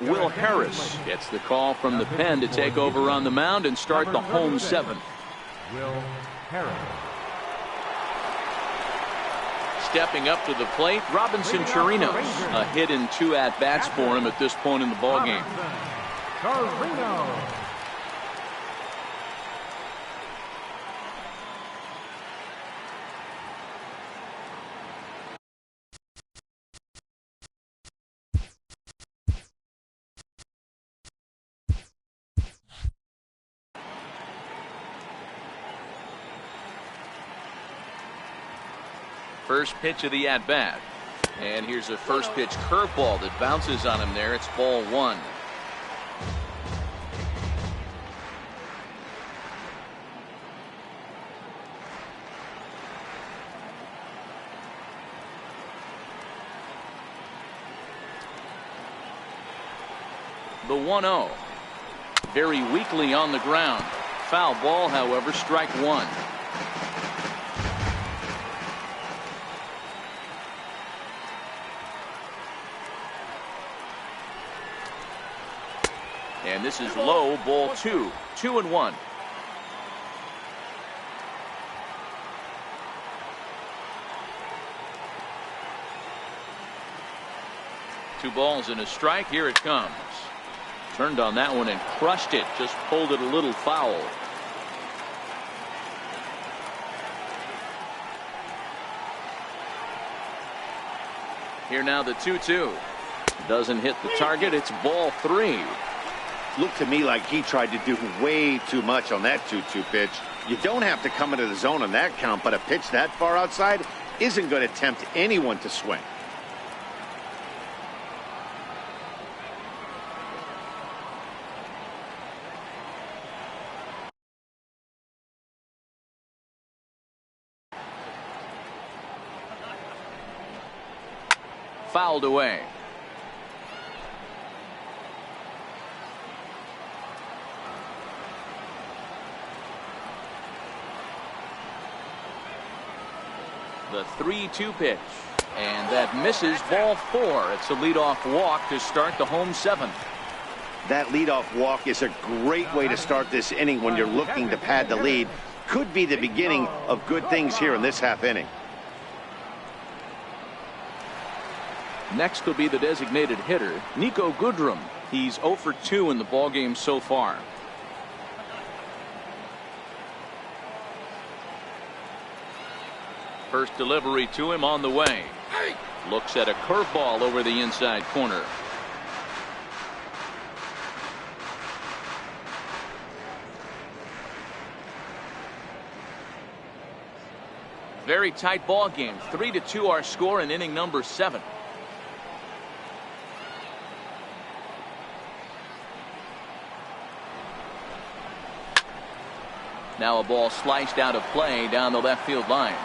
Will Harris gets the call from the pen to take over on the mound and start the home 7th. Will Harris. Stepping up to the plate, Robinson Chirinos. A hit in 2 at-bats for him at this point in the ballgame. Chirinos. First pitch of the at-bat. And here's a first pitch curveball that bounces on him there. It's ball 1. The 1-0. Very weakly on the ground. Foul ball, however, strike 1. And this is low, ball 2. 2-1. Two balls and a strike. Here it comes. Turned on that one and crushed it. Just pulled it a little foul. Here now the 2-2. Doesn't hit the target. It's ball 3. Looked to me like he tried to do way too much on that 2-2 pitch. You don't have to come into the zone on that count, but a pitch that far outside isn't going to tempt anyone to swing. Fouled away. The 3-2 pitch. And that misses, ball 4. It's a leadoff walk to start the home 7th. That leadoff walk is a great way to start this inning when you're looking to pad the lead. Could be the beginning of good things here in this half inning. Next will be the designated hitter, Nico Goodrum. He's 0 for 2 in the ballgame so far. First delivery to him on the way. Looks at a curveball over the inside corner. Very tight ball game. 3-2 our score in inning number 7. Now a ball sliced out of play down the left field line.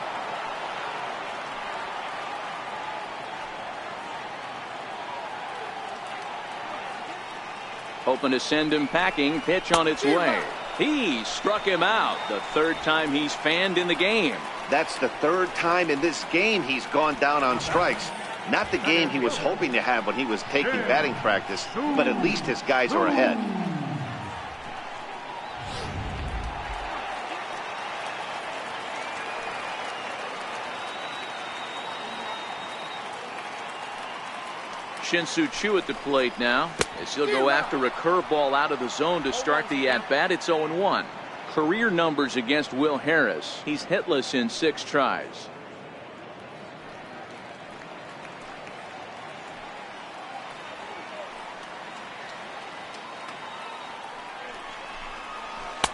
Hoping to send him packing. Pitch on its way. He struck him out. The 3rd time he's fanned in the game. That's the 3rd time in this game he's gone down on strikes. Not the game he was hoping to have when he was taking batting practice, but at least his guys are ahead. Shin-Soo Choo at the plate now as he'll go after a curveball out of the zone to start the at-bat. It's 0-1. Career numbers against Will Harris. He's hitless in 6 tries.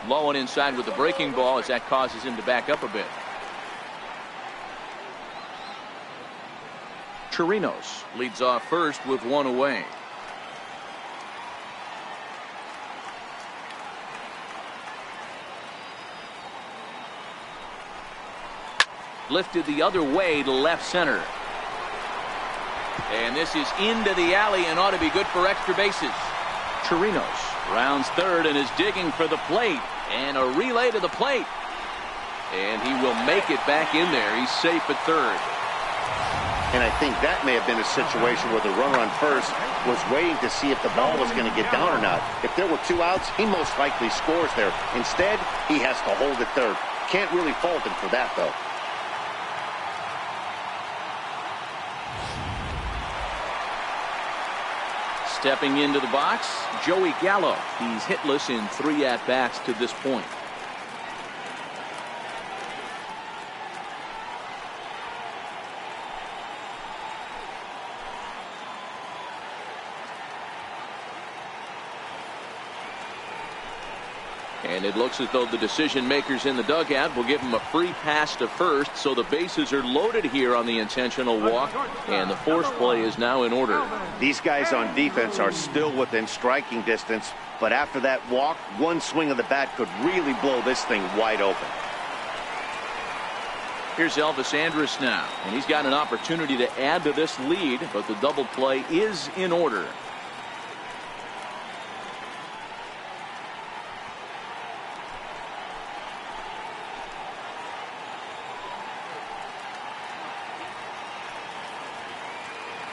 Low and inside with the breaking ball as that causes him to back up a bit. Chirinos leads off first with 1 away. Lifted the other way to left center. And this is into the alley and ought to be good for extra bases. Chirinos rounds third and is digging for the plate. And a relay to the plate. And he will make it back in there. He's safe at third. And I think that may have been a situation where the runner on first was waiting to see if the ball was going to get down or not. If there were 2 outs, he most likely scores there. Instead, he has to hold it third. Can't really fault him for that, though. Stepping into the box, Joey Gallo. He's hitless in 3 at-bats to this point. And it looks as though the decision makers in the dugout will give him a free pass to first, so the bases are loaded here on the intentional walk, and the force play is now in order. These guys on defense are still within striking distance, but after that walk, one swing of the bat could really blow this thing wide open. Here's Elvis Andrus now, and he's got an opportunity to add to this lead, but the double play is in order.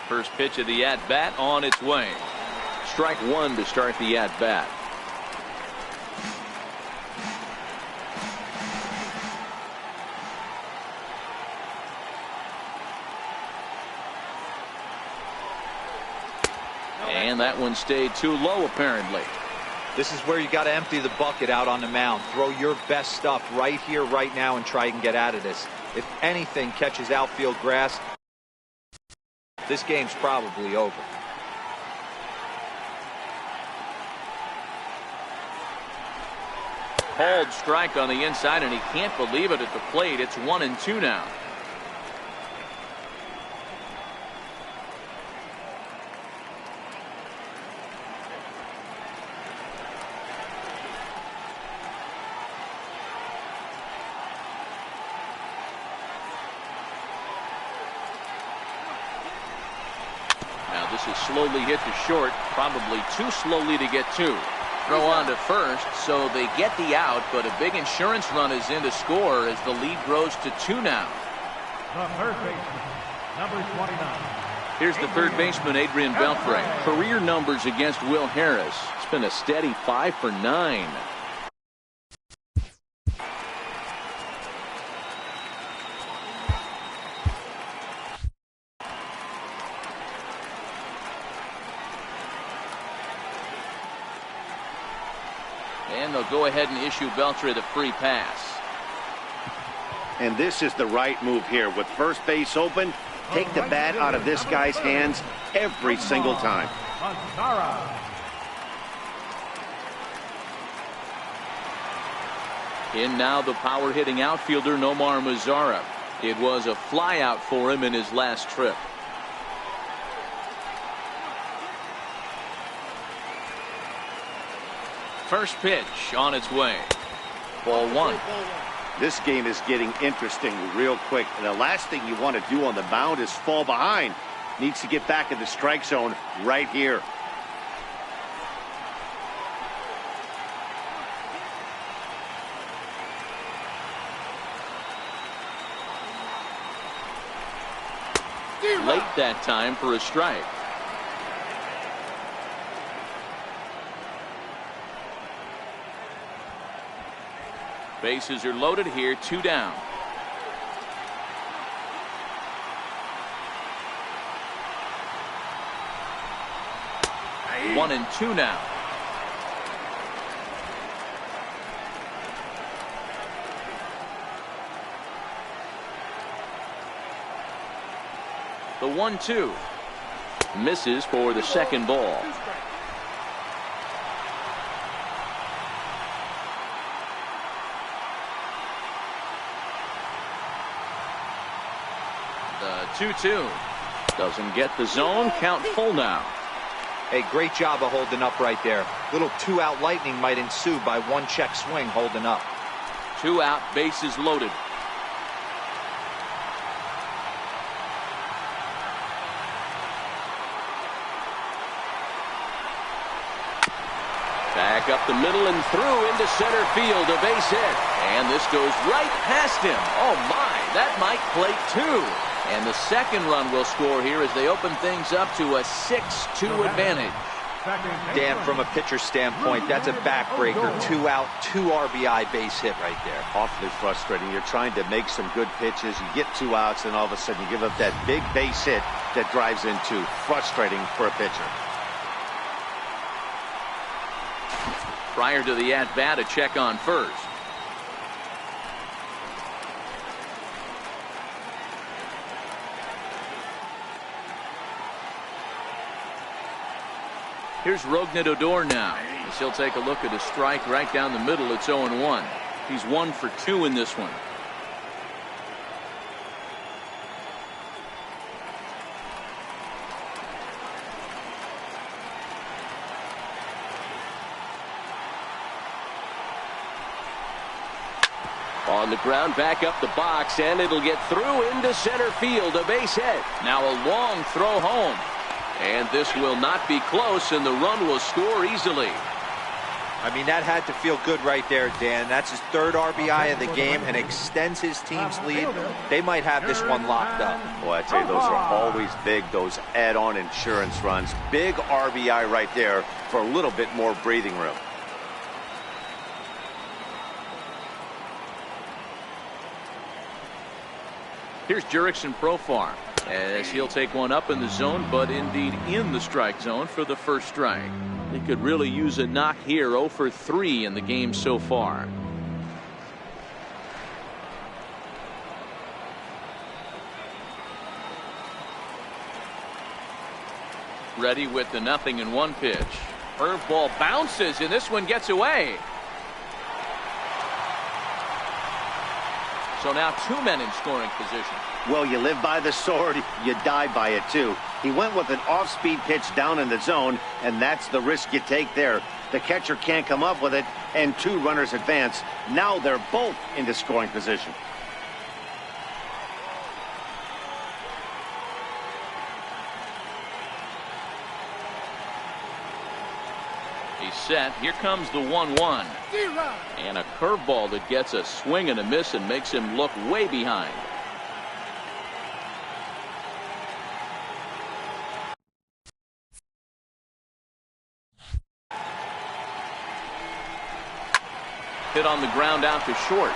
First pitch of the at-bat on its way. Strike 1 to start the at-bat. And that one stayed too low, apparently. This is where you got to empty the bucket out on the mound. Throw your best stuff right here, right now, and try and get out of this. If anything catches outfield grass, this game's probably over. Called strike on the inside, and he can't believe it at the plate. It's 1-2 now. This is slowly hit to short, probably too slowly to get to. Throw on to first, so they get the out, but a big insurance run is in to score as the lead grows to 2 now. The third baseman, number 29. Here's the third baseman, Adrian Beltre. Career numbers against Will Harris. It's been a steady 5 for 9. And they'll go ahead and issue Beltre the free pass. And this is the right move here. With first base open, take the bat out of this guy's hands every single time. In now the power-hitting outfielder Nomar Mazara. It was a flyout for him in his last trip. First pitch on its way. Ball 1. This game is getting interesting real quick. And the last thing you want to do on the mound is fall behind. Needs to get back in the strike zone right here. Late that time for a strike. Bases are loaded here, 2 down. Hey. 1-2 now. The 1-2 misses for the second ball. The 2-2 doesn't get the zone. Count full now. Hey, great job of holding up right there. Little 2-out lightning might ensue by one check swing holding up. 2 out, bases loaded. Back up the middle and through into center field, a base hit. And this goes right past him. Oh my, that might play 2. And the second run will score here as they open things up to a 6-2 advantage. Dan, from a pitcher standpoint, that's a backbreaker. 2 out, 2 RBI base hit right there. Awfully frustrating. You're trying to make some good pitches. You get 2 outs, and all of a sudden you give up that big base hit that drives in 2. Frustrating for a pitcher. Prior to the at-bat, a check on first. Here's Rognadodor now. As he'll take a look at a strike right down the middle. It's 0-1. He's 1 for 2 in this one. On the ground, back up the box, and it'll get through into center field. A base hit. Now a long throw home. And this will not be close, and the run will score easily. I mean, that had to feel good right there, Dan. That's his 3rd RBI of the game and extends his team's lead. They might have this one locked up. Well, I tell you, those are always big, those add-on insurance runs. Big RBI right there for a little bit more breathing room. Here's Jurickson Profar as he'll take one up in the zone, but indeed in the strike zone for the first strike. They could really use a knock here. 0 for 3 in the game so far. Ready with the 0-1 pitch. Curveball bounces, and this one gets away. So now 2 men in scoring position. Well, you live by the sword, you die by it too. He went with an off-speed pitch down in the zone, and that's the risk you take there. The catcher can't come up with it, and 2 runners advance. Now they're both into scoring position. He's set. Here comes the 1-1. And a curveball that gets a swing and a miss and makes him look way behind. Hit on the ground out to short.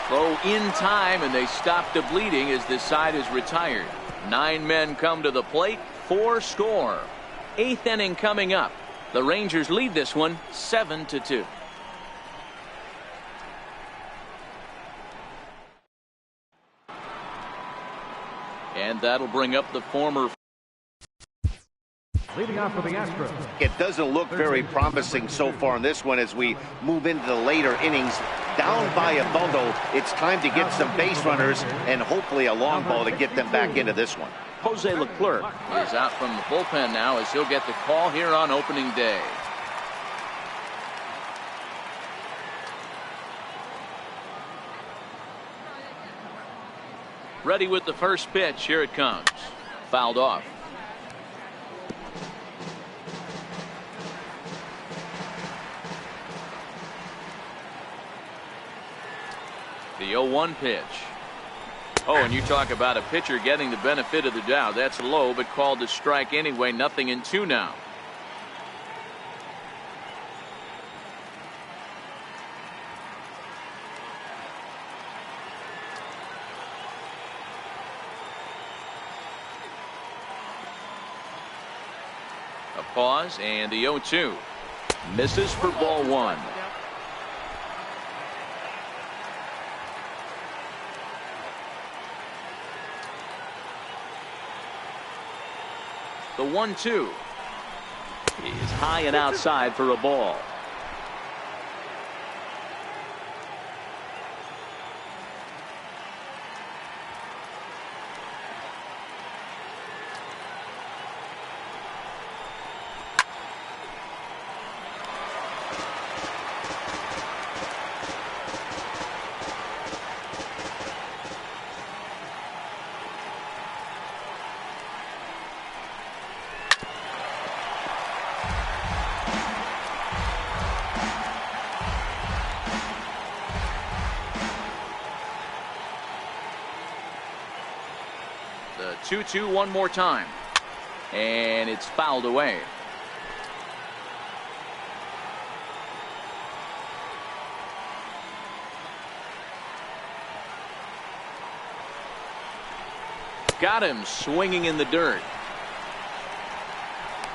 Throw in time, and they stop the bleeding as this side is retired. 9 men come to the plate, 4 score. 8th inning coming up. The Rangers lead this one 7-2. And that'll bring up the former. Leading off for the Astros. It doesn't look very promising so far in this one as we move into the later innings. Down by a bundle, it's time to get some base runners and hopefully a long ball to get them back into this one. Jose Leclerc is out from the bullpen now as he'll get the call here on opening day. Ready with the first pitch. Here it comes. Fouled off. The 0-1 pitch. Oh, and you talk about a pitcher getting the benefit of the doubt. That's low, but called a strike anyway. 0-2 now. A pause, and the 0-2. Misses for ball 1. The 1-2 is high and outside for a ball. 2-2 one more time. And it's fouled away. Got him swinging in the dirt.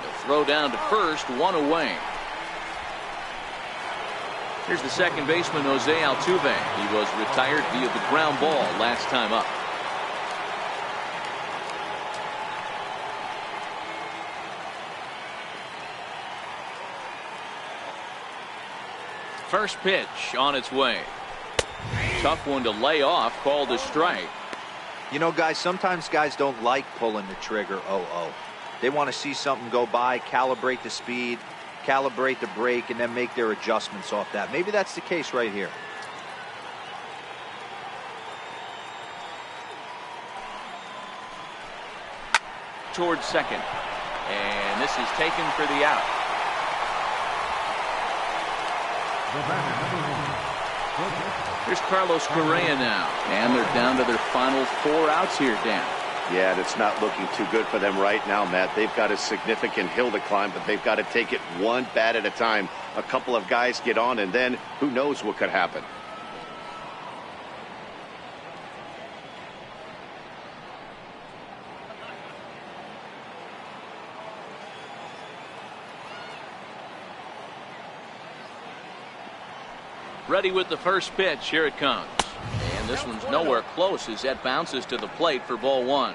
The throw down to first, one away. Here's the second baseman, Jose Altuve. He was retired via the ground ball last time up. First pitch on its way. Tough one to lay off, called a strike. You know, guys, sometimes guys don't like pulling the trigger 0-0. They want to see something go by, calibrate the speed, calibrate the brake, and then make their adjustments off that. Maybe that's the case right here. Towards second. And this is taken for the out. Here's Carlos Correa now. And they're down to their final 4 outs here, Dan. Yeah, and it's not looking too good for them right now, Matt. They've got a significant hill to climb, but they've got to take it one bat at a time. A couple of guys get on, and then who knows what could happen. Ready with the first pitch. Here it comes. And this one's nowhere close as that bounces to the plate for ball 1.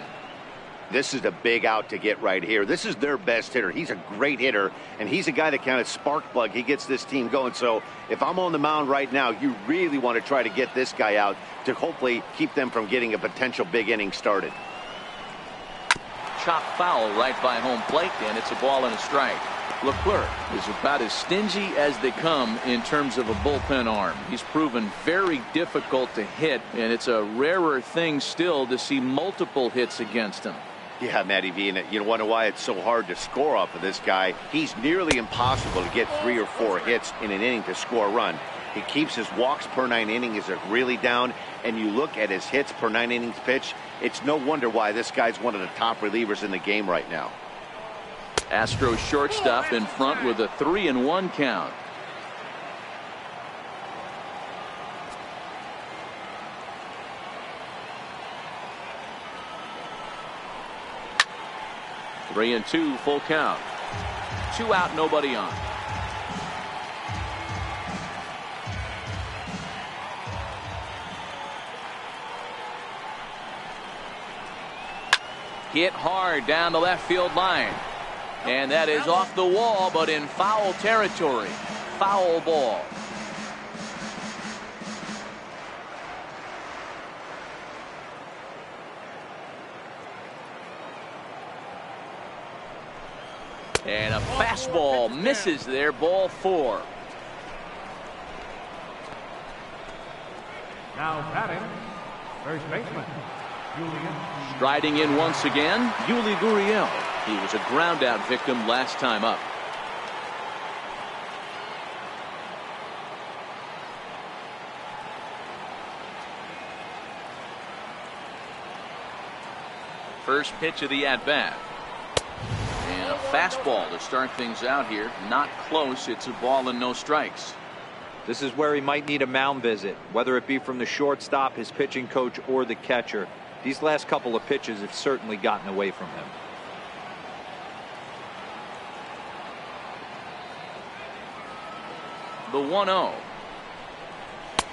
This is a big out to get right here. This is their best hitter. He's a great hitter, and he's a guy that kind of spark plug. He gets this team going. So if I'm on the mound right now, you really want to try to get this guy out to hopefully keep them from getting a potential big inning started. Chop foul right by home plate, and it's a ball and a strike. Leclerc is about as stingy as they come in terms of a bullpen arm. He's proven very difficult to hit, and it's a rarer thing still to see multiple hits against him. Yeah, Matty V, and you wonder why it's so hard to score off of this guy. He's nearly impossible to get 3 or 4 hits in an inning to score a run. He keeps his walks per 9 innings are really down, and you look at his hits per 9 innings pitch, it's no wonder why this guy's one of the top relievers in the game right now. Astros shortstop in front with a 3-1 count. Three and 2 full count. 2 out, nobody on. Hit hard down the left field line. And that is off the wall, but in foul territory. Foul ball. And a fastball misses there, ball 4. Now batting, first baseman, Julian. Striding in once again, Yuli Gurriel. He was a ground out victim last time up. First pitch of the at bat. And a fastball to start things out here. Not close. It's a ball and no strikes. This is where he might need a mound visit, whether it be from the shortstop, his pitching coach, or the catcher. These last couple of pitches have certainly gotten away from him. The 1-0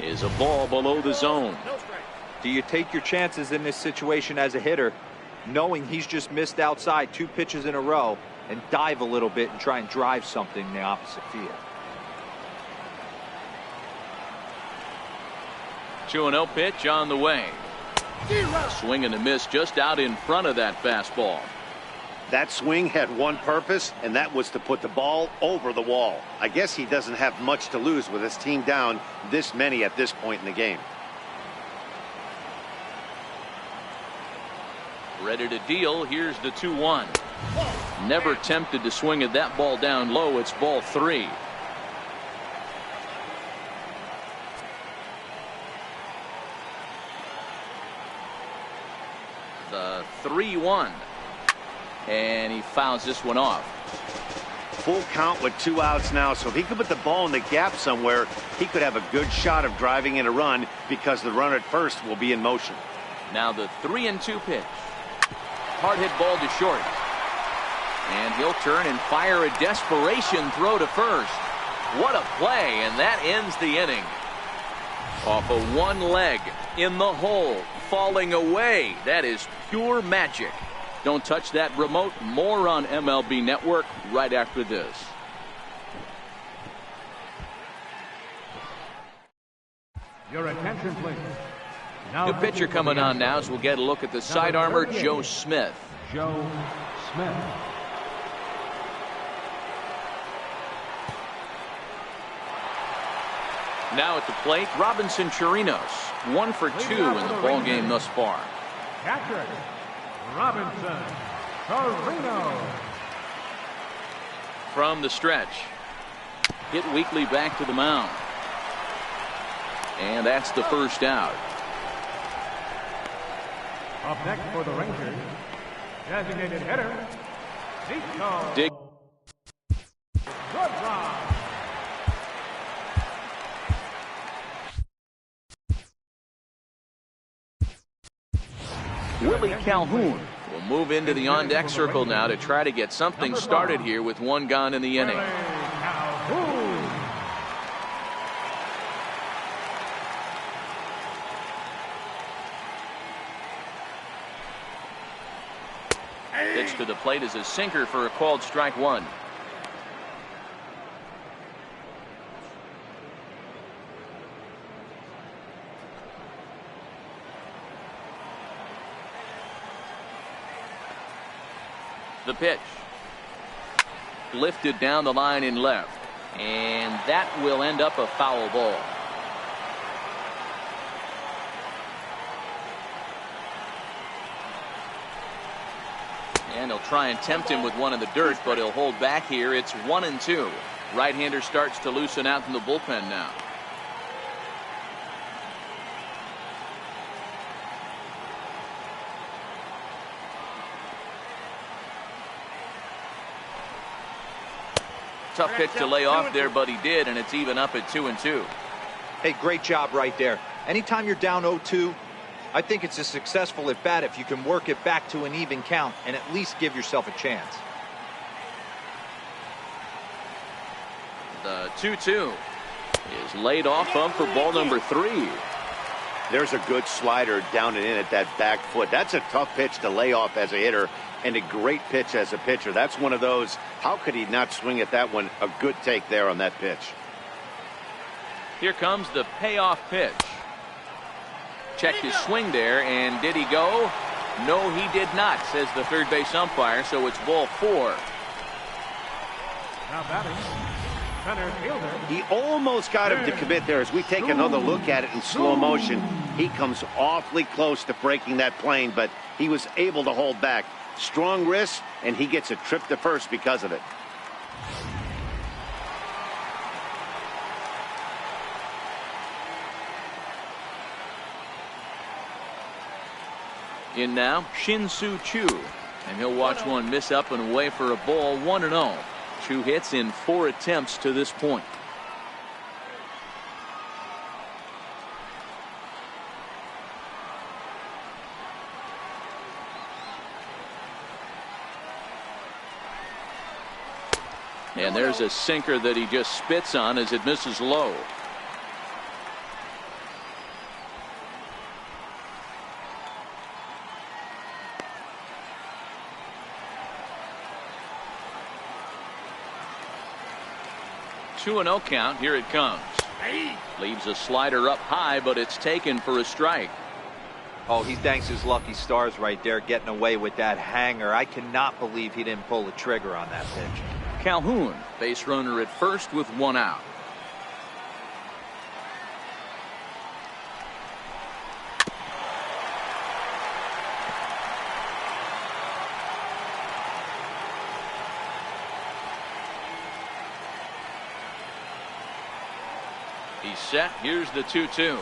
is a ball below the zone. Do you take your chances in this situation as a hitter, knowing he's just missed outside 2 pitches in a row, and dive a little bit and try and drive something in the opposite field? 2-0 pitch on the way. Swing and a miss just out in front of that fastball. That swing had one purpose, and that was to put the ball over the wall. I guess he doesn't have much to lose with his team down this many at this point in the game. Ready to deal. Here's the 2-1. Never tempted to swing at that ball down low. It's ball 3. The 3-1. And he fouls this one off. Full count with 2 outs now, so if he could put the ball in the gap somewhere, he could have a good shot of driving in a run because the runner at first will be in motion. Now the 3-2 pitch. Hard hit ball to short. And he'll turn and fire a desperation throw to first. What a play, and that ends the inning. Off of one leg, in the hole, falling away. That is pure magic. Don't touch that remote. More on MLB Network right after this. Your attention, please. New pitcher coming on now as we'll get a look at the side armor, Joe Smith. Joe Smith. Now at the plate, Robinson Chirinos. 1 for 2 in the ball game thus far. Catcher, Robinson Chirinos. From the stretch. Hit weakly back to the mound. And that's the first out. Up next for the Rangers, designated hitter, Dig. Goodrum. Willie Calhoun will move into the on-deck circle now to try to get something started here with 1 gone in the inning. Calhoun. Pitch to the plate is a sinker for a called strike 1. The pitch. Lifted down the line in left. And that will end up a foul ball. And he'll try and tempt him with one in the dirt, but he'll hold back here. It's 1-2. Right-hander starts to loosen out from the bullpen now. Tough pitch to lay off there, but he did, and it's even up at 2-2. Hey, great job right there. Anytime you're down 0-2, I think it's a successful at bat if you can work it back to an even count and at least give yourself a chance. The 2-2 is laid off of for ball number 3. There's a good slider down and in at that back foot. That's a tough pitch to lay off as a hitter, and a great pitch as a pitcher. That's one of those, how could he not swing at that one? A good take there on that pitch. Here comes the payoff pitch. Checked his swing there, and did he go? No, he did not, says the third base umpire, so it's ball 4. Now batting, center fielder. He almost got him to commit there. As we take another look at it in slow motion, he comes awfully close to breaking that plane, but he was able to hold back. Strong wrist, and he gets a trip to first because of it. In now, Shin-Soo Choo, and he'll watch one miss up and away for a ball. 1-0. 2 hits in 4 attempts to this point. And there's a sinker that he just spits on as it misses low. Two 2-0 count. Here it comes. Leaves a slider up high, but it's taken for a strike. Oh, he thanks his lucky stars right there getting away with that hanger. I cannot believe he didn't pull the trigger on that pitch. Calhoun, base runner at first with 1 out. He's set. Here's the 2-2.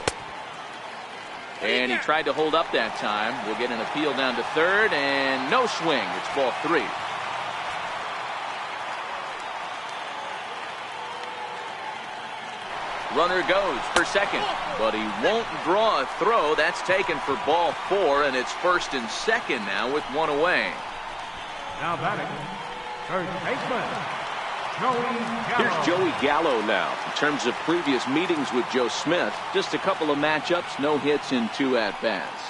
And he tried to hold up that time. We'll get an appeal down to third, and no swing. It's ball 3. Runner goes for second, but he won't draw a throw. That's taken for ball 4, and it's first and second now with 1 away. Now batting, third baseman, Joey Gallo. Here's Joey Gallo now. In terms of previous meetings with Joe Smith, just a couple of matchups, no hits in 2 at-bats.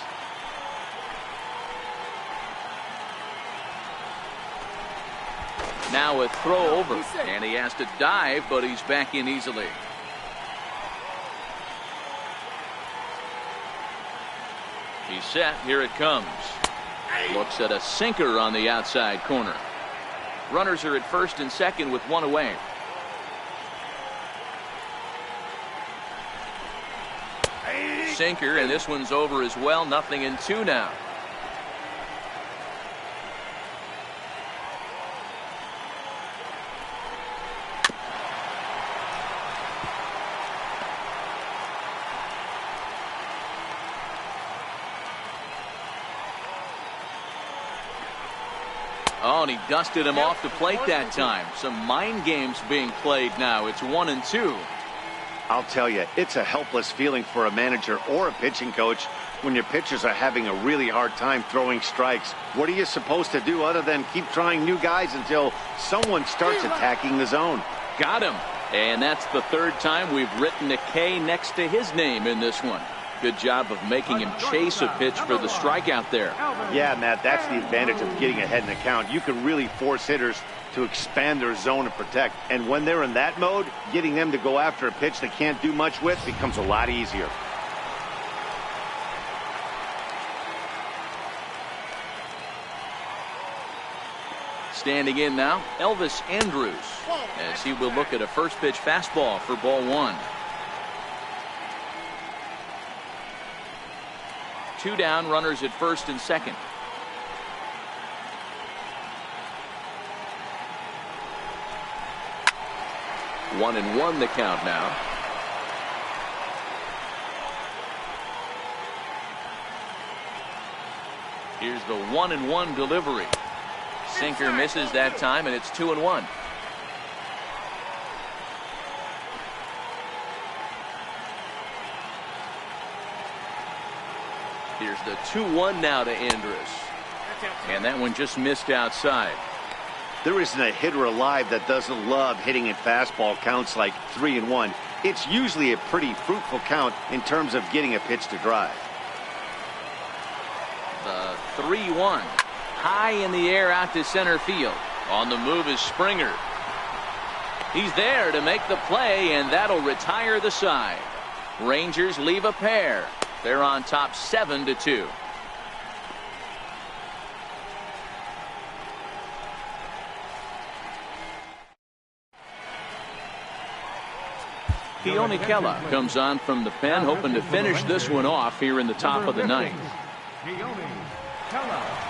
Now a throw over, and he has to dive, but he's back in easily. He's set. Here it comes. Looks at a sinker on the outside corner. Runners are at first and second with 1 away. Sinker, and this one's over as well. Nothing in 2 now. Oh, and he dusted him off the plate that time. Some mind games being played now. It's 1 and 2. I'll tell you, it's a helpless feeling for a manager or a pitching coach when your pitchers are having a really hard time throwing strikes. What are you supposed to do other than keep trying new guys until someone starts attacking the zone? Got him. And that's the 3rd time we've written a K next to his name in this one. Good job of making him chase a pitch for the strikeout there. Yeah, Matt, that's the advantage of getting ahead in the count. You can really force hitters to expand their zone and protect. And when they're in that mode, getting them to go after a pitch they can't do much with becomes a lot easier. Standing in now, Elvis Andrus, as he will look at a first pitch fastball for ball 1. 2 down, runners at first and second. One and one the count now. Here's the 1-1 delivery. Sinker misses that time, and it's 2-1. Here's the 2-1 now to Andrus. And that one just missed outside. There isn't a hitter alive that doesn't love hitting at fastball counts like 3-1. It's usually a pretty fruitful count in terms of getting a pitch to drive. The 3-1. High in the air out to center field. On the move is Springer. He's there to make the play, and that'll retire the side. Rangers leave a pair. They're on top 7-2. Keone Kela comes on from the pen, hoping to finish this one off here in the top of the 9th. Keone Kela.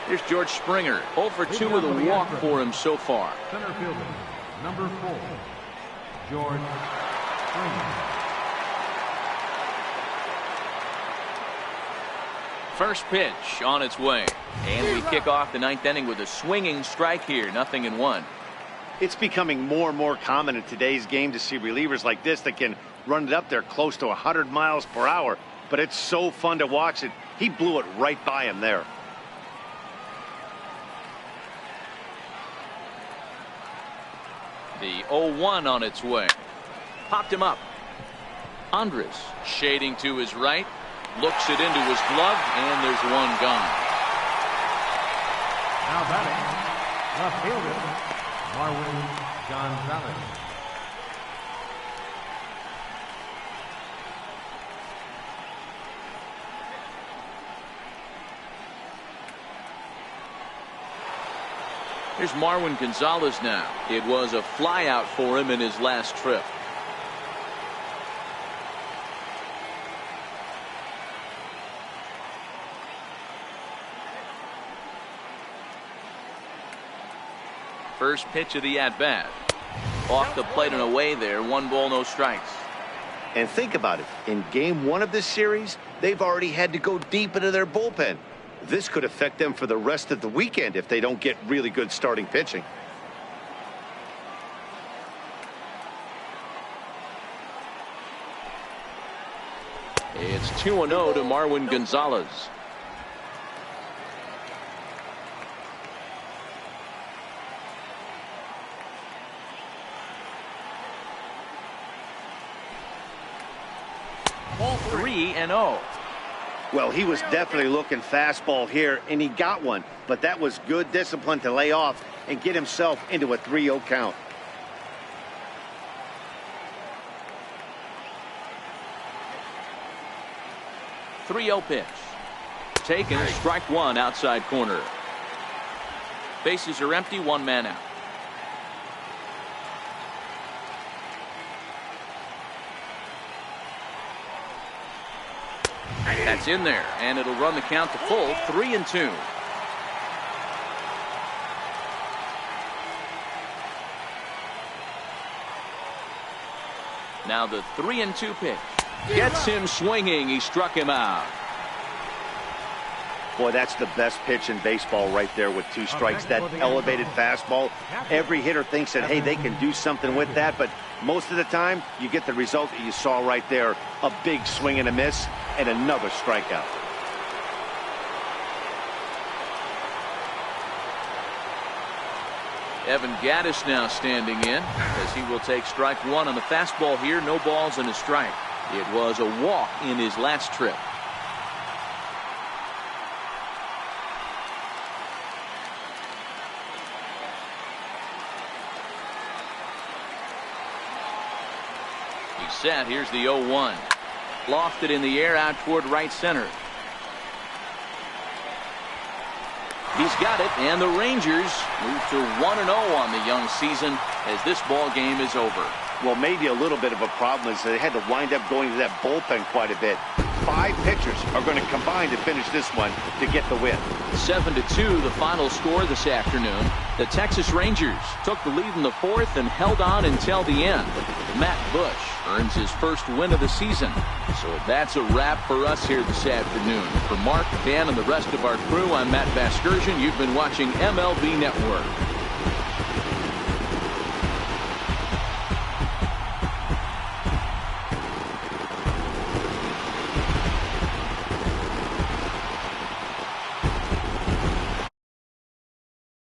Here's George Springer. 0 for 2 with a walk for him so far. Center fielder, number 4, George Springer. First pitch on its way. And we kick off the 9th inning with a swinging strike here. 0-1. It's becoming more and more common in today's game to see relievers like this that can run it up there close to 100 miles per hour. But it's so fun to watch it. He blew it right by him there. The 0-1 on its way. Popped him up. Andrus shading to his right. Looks it into his glove, and there's one gone. Now batting, left fielder, Marwin Gonzalez. Here's Marwin Gonzalez now. It was a flyout for him in his last trip. First pitch of the at-bat. Off the plate and away there. 1 ball, no strikes. And think about it. In game 1 of this series, they've already had to go deep into their bullpen. This could affect them for the rest of the weekend if they don't get really good starting pitching. It's 2-0 to Marwin Gonzalez. Ball 3-0. Well, he was definitely looking fastball here, and he got one. But that was good discipline to lay off and get himself into a 3-0 count. Three-0 pitch. Taken, strike 1 outside corner. Bases are empty, 1 man out. That's in there, and it'll run the count to full. 3-2. Now the 3-2 pitch. Gets him swinging. He struck him out. Boy, that's the best pitch in baseball right there with 2 strikes. That elevated fastball. Every hitter thinks that, hey, they can do something with that. But most of the time, you get the result that you saw right there. A big swing and a miss and another strikeout. Evan Gaddis now standing in as he will take strike 1 on the fastball here. No balls and a strike. It was a walk in his last trip. He's set. Here's the 0-1. Lofted in the air out toward right center. He's got it, and the Rangers move to 1-0 on the young season as this ball game is over. Well, maybe a little bit of a problem is they had to wind up going to that bullpen quite a bit. 5 pitchers are going to combine to finish this one to get the win. 7-2 the final score this afternoon. The Texas Rangers took the lead in the 4th and held on until the end. Matt Bush earns his first win of the season. So that's a wrap for us here this afternoon. For Mark, Dan, and the rest of our crew, I'm Matt Vasgersian. You've been watching MLB Network.